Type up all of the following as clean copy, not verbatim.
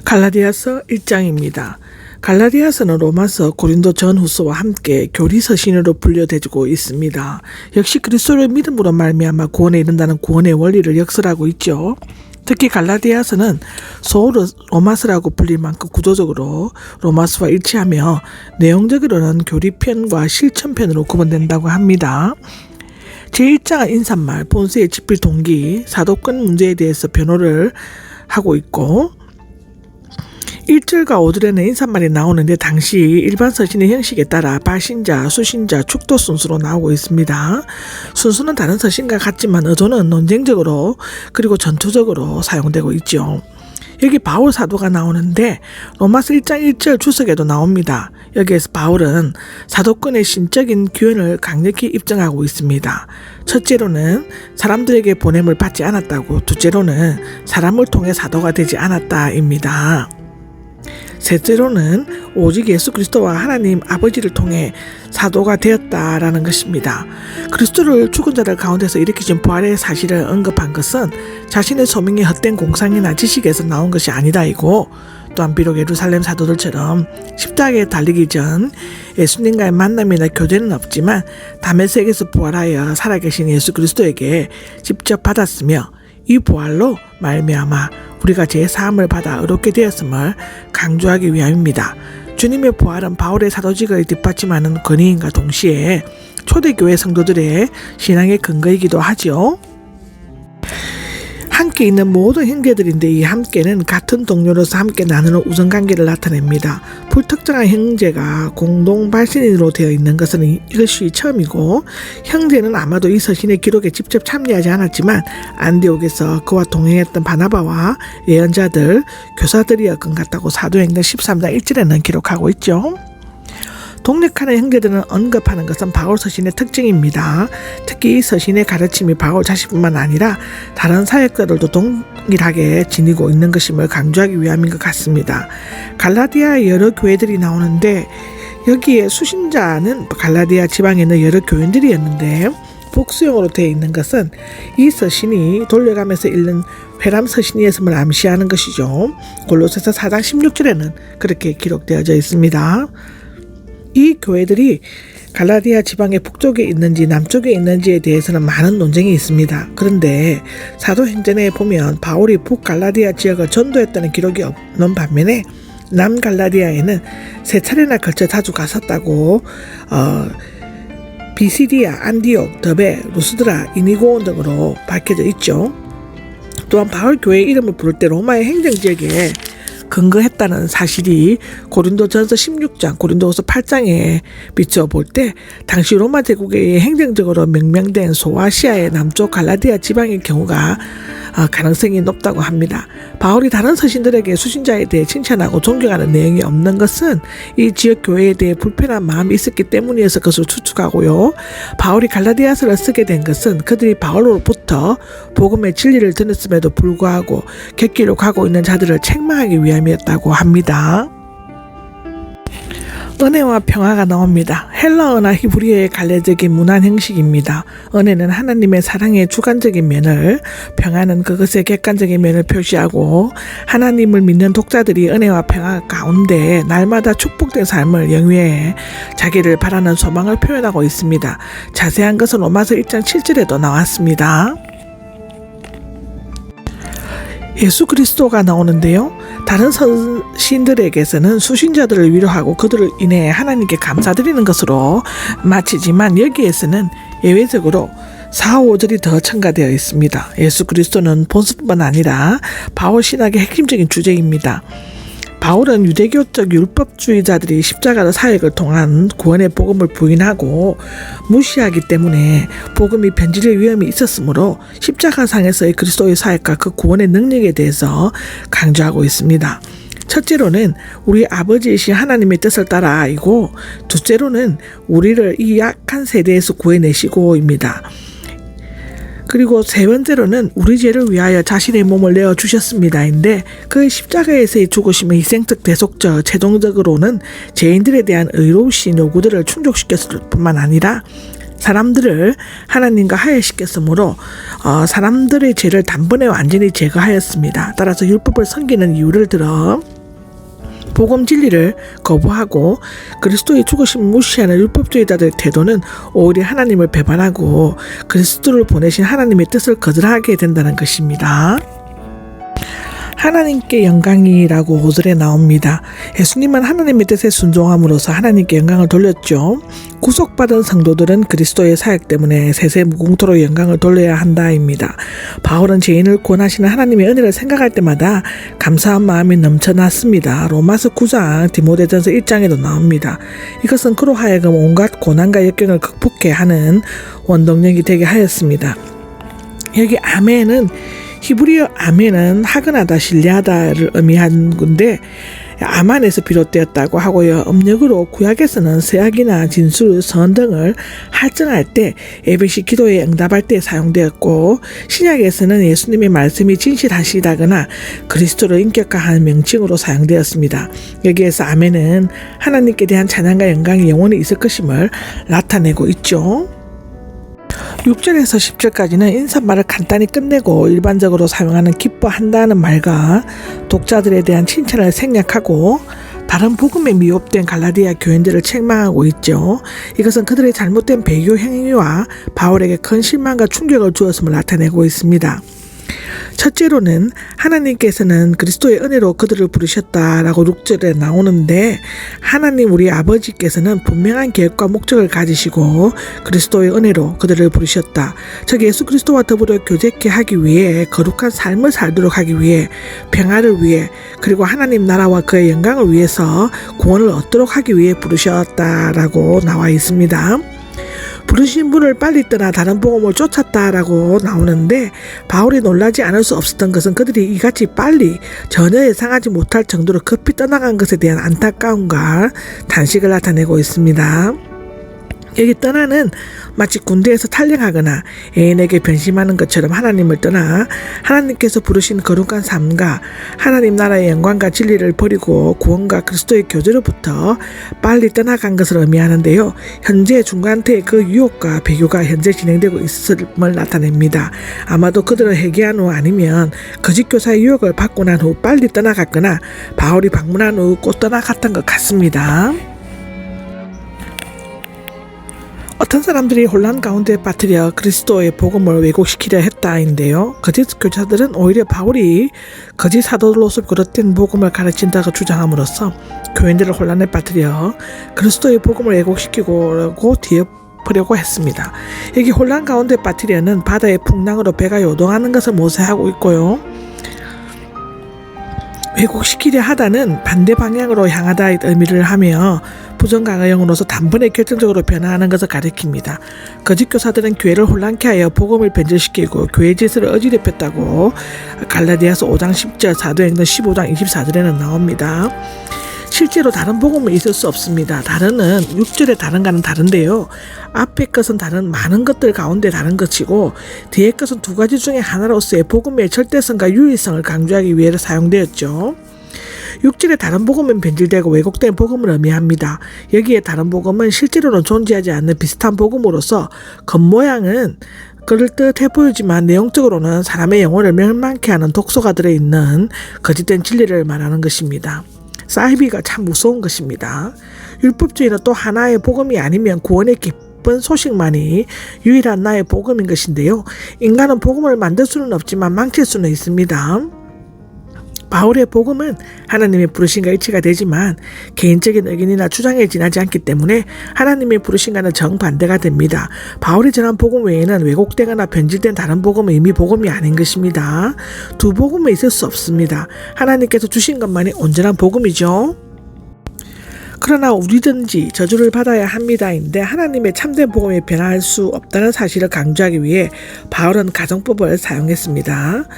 갈라디아서 1장입니다. 갈라디아서는 로마서, 고린도 전후서와 함께 교리서신으로 분류되고 있습니다. 역시 그리스도를 믿음으로 말미암아 구원에 이른다는 구원의 원리를 역설하고 있죠. 특히 갈라디아서는 소로 로마서라고 불릴 만큼 구조적으로 로마서와 일치하며 내용적으로는 교리편과 실천편으로 구분된다고 합니다. 제1장은 인사말, 본서의 집필 동기, 사도권 문제에 대해서 변호를 하고 있고 1절과 5절에는 인사말이 나오는데 당시 일반 서신의 형식에 따라 발신자, 수신자, 축도 순서로 나오고 있습니다. 순서는 다른 서신과 같지만 어조는 논쟁적으로 그리고 전투적으로 사용되고 있죠. 여기 바울 사도가 나오는데 로마서 1장 1절 주석에도 나옵니다. 여기에서 바울은 사도권의 신적인 기원을 강력히 입증하고 있습니다. 첫째로는 사람들에게 보냄을 받지 않았다고, 둘째로는 사람을 통해 사도가 되지 않았다입니다. 셋째로는 오직 예수 그리스도와 하나님 아버지를 통해 사도가 되었다라는 것입니다. 그리스도를 죽은 자들 가운데서 일으키신 부활의 사실을 언급한 것은 자신의 소명의 헛된 공상이나 지식에서 나온 것이 아니다이고, 또한 비록 예루살렘 사도들처럼 십자가에 달리기 전 예수님과의 만남이나 교제는 없지만 다메섹에서 부활하여 살아계신 예수 그리스도에게 직접 받았으며 이 부활로 말미암아 우리가 제사함을 받아 의롭게 되었음을 강조하기 위함입니다. 주님의 부활은 바울의 사도직을 뒷받침하는 권위인과 동시에 초대교회 성도들의 신앙의 근거이기도 하죠. 함께 있는 모든 형제들인데 이 함께는 같은 동료로서 함께 나누는 우정관계를 나타냅니다. 불특정한 형제가 공동 발신인으로 되어 있는 것은 이것이 처음이고, 형제는 아마도 이 서신의 기록에 직접 참여하지 않았지만 안디옥에서 그와 동행했던 바나바와 예언자들, 교사들이었건 같다고 사도행전 13장 1절에는 기록하고 있죠. 동력하는 형제들은 언급하는 것은 바울 서신의 특징입니다. 특히 이 서신의 가르침이 바울 자신뿐만 아니라 다른 사역자들도 동일하게 지니고 있는 것임을 강조하기 위함인 것 같습니다. 갈라디아의 여러 교회들이 나오는데 여기에 수신자는 갈라디아 지방에 있는 여러 교인들이었는데 복수형으로 되어 있는 것은 이 서신이 돌려가면서 읽는 회람 서신이었음을 암시하는 것이죠. 골로새서 4장 16절에는 그렇게 기록되어져 있습니다. 이 교회들이 갈라디아 지방의 북쪽에 있는지 남쪽에 있는지에 대해서는 많은 논쟁이 있습니다. 그런데 사도행전에 보면 바울이 북갈라디아 지역을 전도했다는 기록이 없는 반면에 남갈라디아에는 세 차례나 걸쳐 자주 갔었다고 비시디아, 안디옥, 더베, 루스드라, 이니고온 등으로 밝혀져 있죠. 또한 바울 교회의 이름을 부를 때 로마의 행정지역에 근거했다는 사실이 고린도 전서 16장, 고린도후서 8장에 비춰볼 때 당시 로마 제국의 행정적으로 명명된 소아시아의 남쪽 갈라디아 지방의 경우가 가능성이 높다고 합니다. 바울이 다른 서신들에게 수신자에 대해 칭찬하고 존경하는 내용이 없는 것은 이 지역 교회에 대해 불편한 마음이 있었기 때문이어서 그것을 추측하고요. 바울이 갈라디아서를 쓰게 된 것은 그들이 바울로부터 복음의 진리를 들었음에도 불구하고 객기로 가고 있는 자들을 책망하기 위함이었다고 합니다. 은혜와 평화가 나옵니다. 헬라어나 히브리어의 갈래적인 문안 형식입니다. 은혜는 하나님의 사랑의 주관적인 면을, 평화는 그것의 객관적인 면을 표시하고 하나님을 믿는 독자들이 은혜와 평화 가운데 날마다 축복된 삶을 영위해 자기를 바라는 소망을 표현하고 있습니다. 자세한 것은 로마서 1장 7절에도 나왔습니다. 예수 그리스도가 나오는데요. 다른 서신들에게서는 수신자들을 위로하고 그들을 인해 하나님께 감사드리는 것으로 마치지만 여기에서는 예외적으로 4, 5절이 더 첨가되어 있습니다. 예수 그리스도는 본서뿐만 아니라 바울 신학의 핵심적인 주제입니다. 바울은 유대교적 율법주의자들이 십자가의 사역을 통한 구원의 복음을 부인하고 무시하기 때문에 복음이 변질의 위험이 있었으므로 십자가상에서의 그리스도의 사역과 그 구원의 능력에 대해서 강조하고 있습니다. 첫째로는 우리 아버지이신 하나님의 뜻을 따라 알고, 둘째로는 우리를 이 약한 세대에서 구해내시고입니다. 그리고 세 번째로는 우리 죄를 위하여 자신의 몸을 내어주셨습니다인데 그 십자가에서의 죽으심의 희생적 대속적 최종적으로는 죄인들에 대한 의로우신 요구들을 충족시켰을 뿐만 아니라 사람들을 하나님과 화해시켰으므로 사람들의 죄를 단번에 완전히 제거하였습니다. 따라서 율법을 섬기는 이유를 들어 복음 진리를 거부하고 그리스도의 죽으심을 무시하는 율법주의자들의 태도는 오히려 하나님을 배반하고 그리스도를 보내신 하나님의 뜻을 거절하게 된다는 것입니다. 하나님께 영광이라고 5절에 나옵니다. 예수님은 하나님의 뜻에 순종함으로써 하나님께 영광을 돌렸죠. 구속받은 성도들은 그리스도의 사역 때문에 세세무궁토로 영광을 돌려야 한다입니다. 바울은 죄인을 구원하시는 하나님의 은혜를 생각할 때마다 감사한 마음이 넘쳐났습니다. 로마서 9장, 디모데전서 1장에도 나옵니다. 이것은 그로 하여금 온갖 고난과 역경을 극복해 하는 원동력이 되게 하였습니다. 여기 아멘은 히브리어 아멘은 하근하다, 신뢰하다를 의미하는 건데 아만에서 비롯되었다고 하고요. 음력으로 구약에서는 세약이나 진술, 선 등을 할증할 때 예배시 기도에 응답할 때 사용되었고 신약에서는 예수님의 말씀이 진실하시다거나 그리스도를 인격화하는 명칭으로 사용되었습니다. 여기에서 아멘은 하나님께 대한 찬양과 영광이 영원히 있을 것임을 나타내고 있죠. 6절에서 10절까지는 인사말을 간단히 끝내고 일반적으로 사용하는 기뻐한다는 말과 독자들에 대한 칭찬을 생략하고 다른 복음에 미혹된 갈라디아 교인들을 책망하고 있죠. 이것은 그들의 잘못된 배교 행위와 바울에게 큰 실망과 충격을 주었음을 나타내고 있습니다. 첫째로는 하나님께서는 그리스도의 은혜로 그들을 부르셨다라고 6절에 나오는데 하나님 우리 아버지께서는 분명한 계획과 목적을 가지시고 그리스도의 은혜로 그들을 부르셨다. 즉 예수 그리스도와 더불어 교제케 하기 위해 거룩한 삶을 살도록 하기 위해 평화를 위해 그리고 하나님 나라와 그의 영광을 위해서 구원을 얻도록 하기 위해 부르셨다라고 나와 있습니다. 부르신 분을 빨리 떠나 다른 복음을 쫓았다라고 나오는데 바울이 놀라지 않을 수 없었던 것은 그들이 이같이 빨리 전혀 예상하지 못할 정도로 급히 떠나간 것에 대한 안타까움과 단식을 나타내고 있습니다. 여기 떠나는 마치 군대에서 탈영하거나 애인에게 변심하는 것처럼 하나님을 떠나 하나님께서 부르신 거룩한 삶과 하나님 나라의 영광과 진리를 버리고 구원과 그리스도의 교제로부터 빨리 떠나간 것을 의미하는데요. 현재 중간태의 그 유혹과 배교가 현재 진행되고 있음을 나타냅니다. 아마도 그들은 회개한 후 아니면 거짓 교사의 유혹을 받고 난 후 빨리 떠나갔거나 바울이 방문한 후 곧 떠나갔던 것 같습니다. 어떤 사람들이 혼란 가운데 빠뜨려 그리스도의 복음을 왜곡시키려 했다인데요. 거짓 교사들은 오히려 바울이 거짓 사도로서 비롯된 복음을 가르친다고 주장함으로써 교인들을 혼란에 빠뜨려 그리스도의 복음을 왜곡시키고 뒤엎으려고 했습니다. 여기 혼란 가운데 빠뜨려는 바다의 풍랑으로 배가 요동하는 것을 모세하고 있고요. 왜곡시키려 하다는 반대 방향으로 향하다의 의미를 하며 부정강화형으로서 단번에 결정적으로 변화하는 것을 가리킵니다. 거짓 교사들은 교회를 혼란케 하여 복음을 변절시키고 교회 질서를 어지럽혔다고 갈라디아서 5장 10절, 사도행전 15장 24절에는 나옵니다. 실제로 다른 복음은 있을 수 없습니다. 다른은 6절의 다른과는 다른데요. 앞의 것은 다른 많은 것들 가운데 다른 것이고 뒤의 것은 두 가지 중에 하나로서의 복음의 절대성과 유일성을 강조하기 위해 사용되었죠. 6절의 다른 복음은 변질되고 왜곡된 복음을 의미합니다. 여기에 다른 복음은 실제로는 존재하지 않는 비슷한 복음으로서 겉모양은 그럴듯해 보이지만 내용적으로는 사람의 영혼을 멸망케 하는 독소가 들어있는 거짓된 진리를 말하는 것입니다. 사이비가 참 무서운 것입니다. 율법주의는 또 하나의 복음이 아니면 구원의 기쁜 소식만이 유일한 나의 복음인 것인데요. 인간은 복음을 만들 수는 없지만 망칠 수는 있습니다. 바울의 복음은 하나님의 부르심과 일치가 되지만 개인적인 의견이나 주장에 지나지 않기 때문에 하나님의 부르심과는 정반대가 됩니다. 바울이 전한 복음 외에는 왜곡되거나 변질된 다른 복음은 이미 복음이 아닌 것입니다. 두 복음은 있을 수 없습니다. 하나님께서 주신 것만이 온전한 복음이죠. 그러나 우리든지 저주를 받아야 합니다인데 하나님의 참된 복음에 변할 수 없다는 사실을 강조하기 위해 바울은 가정법을 사용했습니다.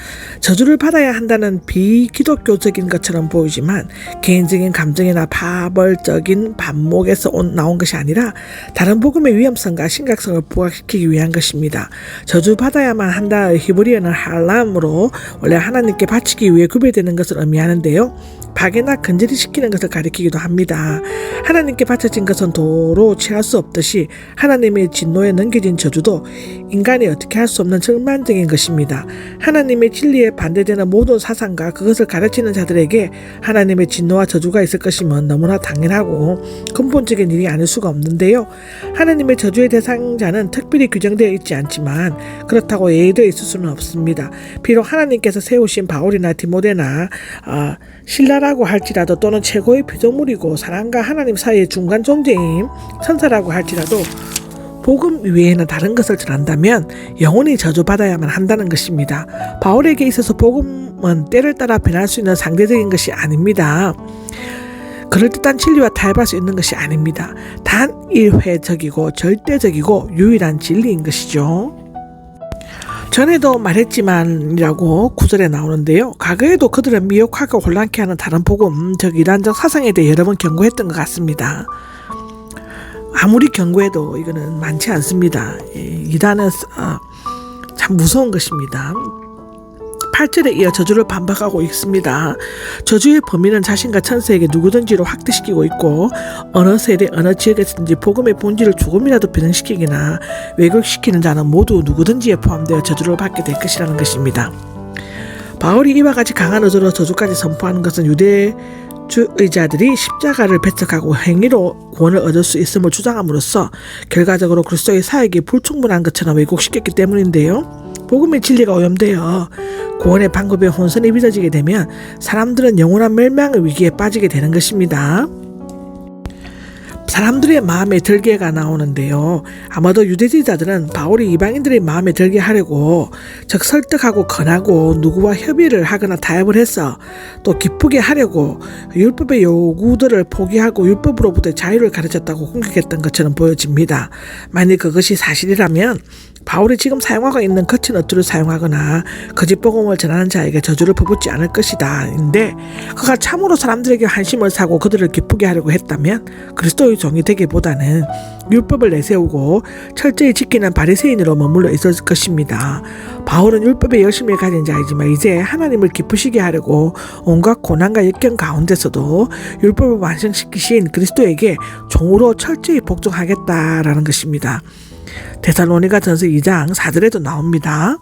저주를 받아야 한다는 비기독교적인 것처럼 보이지만 개인적인 감정이나 파벌적인 반목에서 나온 것이 아니라 다른 복음의 위험성과 심각성을 부각시키기 위한 것입니다. 저주받아야만 한다의 히브리어는 할람으로 원래 하나님께 바치기 위해 구별되는 것을 의미하는데요. 파괴나 근절이 시키는 것을 가리키기도 합니다. 하나님께 바쳐진 것은 도로 취할 수 없듯이 하나님의 진노에 넘겨진 저주도 인간이 어떻게 할 수 없는 절망적인 것입니다. 하나님의 진리에 반대되는 모든 사상과 그것을 가르치는 자들에게 하나님의 진노와 저주가 있을 것이면 너무나 당연하고 근본적인 일이 아닐 수가 없는데요. 하나님의 저주의 대상자는 특별히 규정되어 있지 않지만 그렇다고 예외되어 있을 수는 없습니다. 비록 하나님께서 세우신 바울이나 디모데나 신라라고 할지라도 또는 최고의 피조물이고 사람과 하나님 사이의 중간 존재인 천사라고 할지라도 복음 외에는 다른 것을 전한다면 영원히 저주받아야만 한다는 것입니다. 바울에게 있어서 복음은 때를 따라 변할 수 있는 상대적인 것이 아닙니다. 그럴듯한 진리와 타협할 수 있는 것이 아닙니다. 단일회적이고 절대적이고 유일한 진리인 것이죠. 전에도 말했지만이라고 구절에 나오는데요. 과거에도 그들을 미혹하고 혼란케 하는 다른 복음, 즉 이단적 사상에 대해 여러 번 경고했던 것 같습니다. 아무리 경고해도 이거는 많지 않습니다. 이단은 참 무서운 것입니다. 8절에 이어 저주를 반박하고 있습니다. 저주의 범위는 자신과 천사에게 누구든지로 확대시키고 있고 어느 세대 어느 지역에서든지 복음의 본질을 조금이라도 변형시키거나 왜곡시키는 자는 모두 누구든지에 포함되어 저주를 받게 될 것이라는 것입니다. 바울이 이와 같이 강한 의도로 저주까지 선포하는 것은 유대주의자들이 십자가를 배척하고 행위로 구원을 얻을 수 있음을 주장함으로써 결과적으로 그리스도의 사역이 불충분한 것처럼 왜곡시켰기 때문인데요. 복음의 진리가 오염되어 구원의 방법에 혼선이 빚어지게 되면 사람들은 영원한 멸망의 위기에 빠지게 되는 것입니다. 사람들의 마음에 들게가 나오는데요. 아마도 유대주의자들은 바울이 이방인들의 마음에 들게 하려고 즉 설득하고 권하고 누구와 협의를 하거나 타협을 해서 또 기쁘게 하려고 율법의 요구들을 포기하고 율법으로부터 자유를 가르쳤다고 공격했던 것처럼 보여집니다. 만약 그것이 사실이라면 바울이 지금 사용하고 있는 거친 어투를 사용하거나 거짓 복음을 전하는 자에게 저주를 퍼붓지 않을 것이다. 인데 그가 참으로 사람들에게 한심을 사고 그들을 기쁘게 하려고 했다면 그리스도의 종이 되기보다는 율법을 내세우고 철저히 지키는 바리새인으로 머물러 있을 것입니다. 바울은 율법에 열심을 가진 자이지만 이제 하나님을 기쁘시게 하려고 온갖 고난과 역경 가운데서도 율법을 완성시키신 그리스도에게 종으로 철저히 복종하겠다라는 것입니다. 데살로니가 전서 2장 4절에도 나옵니다.